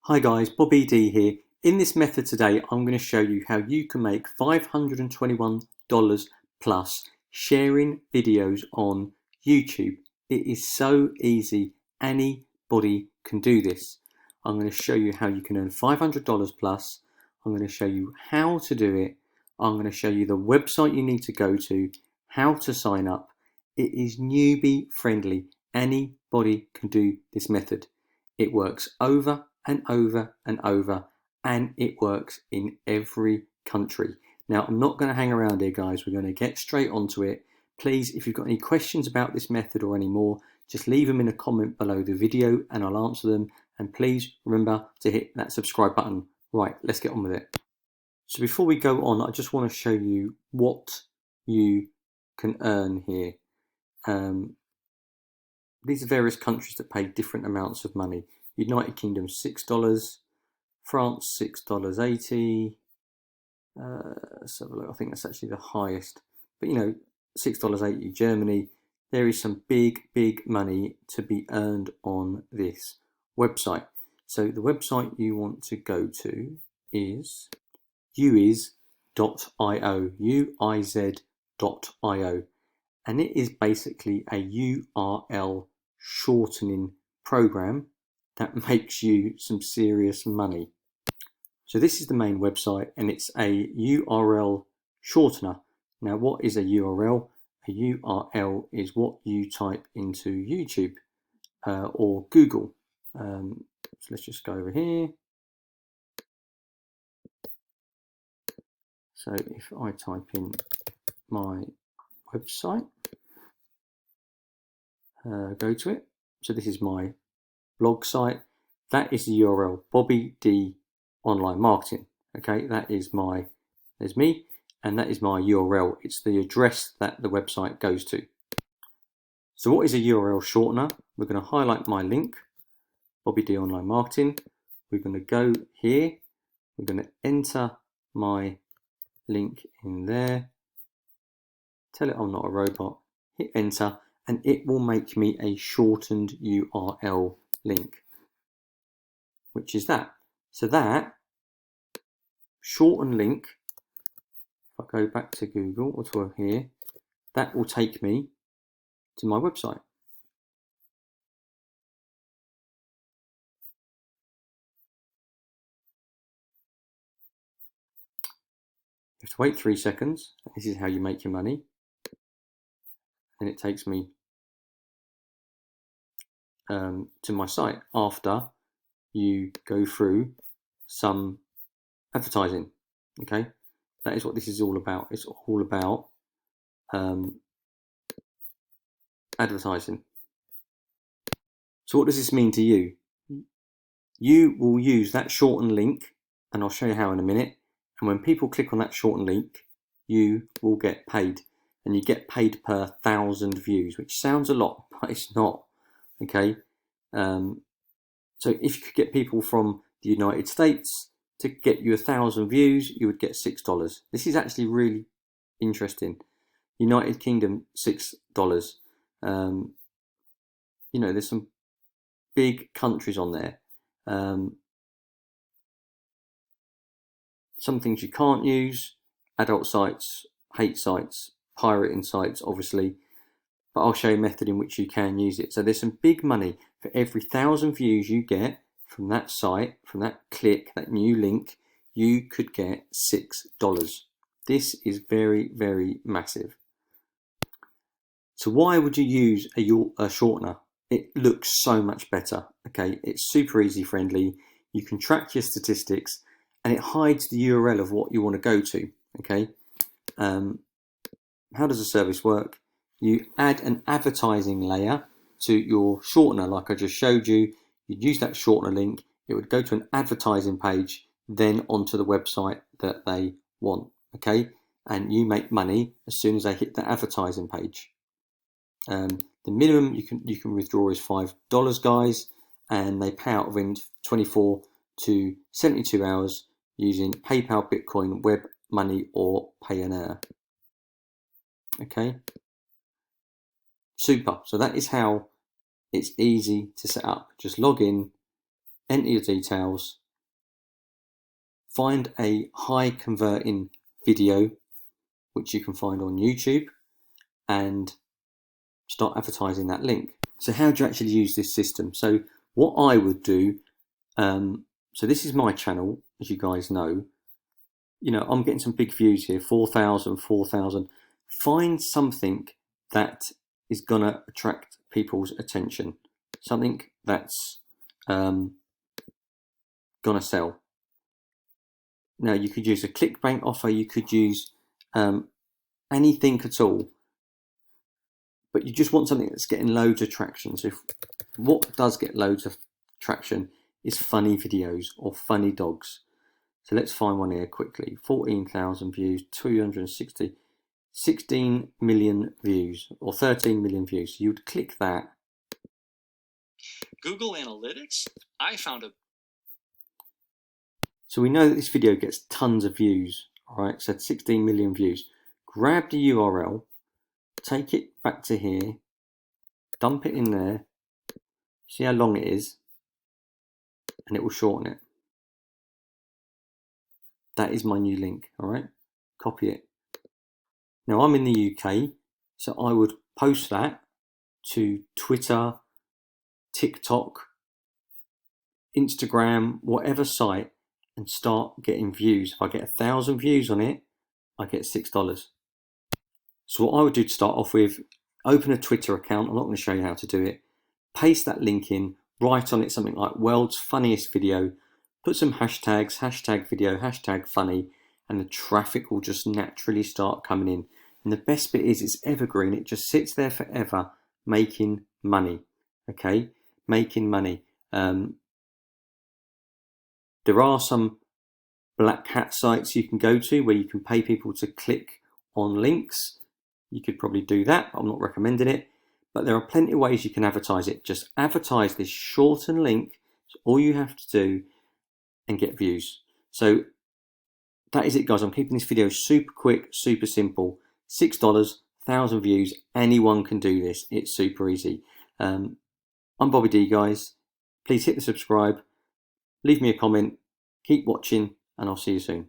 Hi guys, Bobby D here. In this method today, I'm going to show you how you can make $521 plus sharing videos on YouTube. It is so easy, anybody can do this. I'm going to show you how you can earn $500 plus. I'm going to show you how to do it. I'm going to show you the website you need to go to, how to sign up. It is newbie friendly. Anybody can do this method. It works over and over and over, and it works in every country. Now, I'm not going to hang around here, guys. We're going to get straight onto it. Please, if you've got any questions about this method or any more, just leave them in a comment below the video and I'll answer them. And please remember to hit that subscribe button. Right, let's get on with it. So before we go on, I just want to show you what you can earn here. These are various countries that pay different amounts of money. United Kingdom $6, France $6.80. Let's have a look. I think that's actually the highest. But you know, $6.80. Germany. There is some big money to be earned on this website. So the website you want to go to is uiz.io. uiz.io. And it is basically a URL shortening program that makes you some serious money. So this is the main website and it's a URL shortener. Now, what is a URL? A URL is what you type into YouTube or Google. So let's just go over here. So if I type in my website, go to it. So this is my blog site. That is the URL, Bobby D Online Marketing. Okay, that is there's me, and that is my URL. It's the address that the website goes to. So what is a URL shortener? We're going to highlight my link, Bobby D Online Marketing. We're going to go here. We're going to enter my link in there. Tell it I'm not a robot. Hit enter, and it will make me a shortened URL link, which is that. So that shortened link, if I go back to Google or to here, that will take me to my website. You have to wait 3 seconds. This is how you make your money. And it takes me to my site after you go through some advertising. Okay, that is what this is all about. It's all about advertising. So what does this mean to you? You will use that shortened link, and I'll show you how in a minute. And when people click on that shortened link, you will get paid, and you get paid per 1,000 views, which sounds a lot, but it's not. Okay, so if you could get people from the United States to get you 1,000 views, you would get $6. This is actually really interesting. United Kingdom, $6. You know, there's some big countries on there. Some things you can't use: adult sites, hate sites, pirating sites, obviously. But I'll show you a method in which you can use it. So there's some big money. For every 1,000 views you get from that site, from that click, that new link, you could get $6. This is very massive. So why would you use a shortener? It looks so much better. Okay, it's super easy friendly. You can track your statistics, and it hides the URL of what you want to go to. Okay, how does the service work? You add an advertising layer to your shortener, like I just showed you. You'd use that shortener link. It would go to an advertising page, then onto the website that they want. Okay, and you make money as soon as they hit the advertising page. The minimum you can withdraw is $5, guys, and they pay out within 24 to 72 hours using PayPal, Bitcoin, web money, or Payoneer. Okay, super. So that is how it's easy to set up. Just log in, enter your details, find a high converting video which you can find on YouTube, and start advertising that link. So how do you actually use this system? So what I would do, so this is my channel, as you guys know. You know, I'm getting some big views here, 4,000, 4,000. Find something that is gonna attract people's attention, something that's gonna sell. Now you could use a clickbait offer, you could use anything at all, but you just want something that's getting loads of traction. So what does get loads of traction is funny videos or funny dogs. So let's find one here quickly. 14,000 views, 260, 16 million views, or 13 million views. So you would click that. Google Analytics, I found a... So we know that this video gets tons of views, all right? So 16 million views. Grab the URL, take it back to here, dump it in there, see how long it is, and it will shorten it. That is my new link, all right? Copy it. Now I'm in the UK, so I would post that to Twitter, TikTok, Instagram, whatever site, and start getting views. If I get 1,000 views on it, I get $6. So what I would do to start off with, open a Twitter account. I'm not going to show you how to do it. Paste that link in, write on it something like world's funniest video, put some hashtags, hashtag video, hashtag funny, and the traffic will just naturally start coming in. And the best bit is it's evergreen. It just sits there forever making money, okay? Making money. There are some black hat sites you can go to where you can pay people to click on links. You could probably do that. I'm not recommending it, but there are plenty of ways you can advertise it. Just advertise this shortened link. It's all you have to do and get views. So that is it, guys. I'm keeping this video super quick, super simple. $6, 1,000 views. Anyone can do this. It's super easy. I'm Bobby D, guys. Please hit the subscribe. Leave me a comment. Keep watching, and I'll see you soon.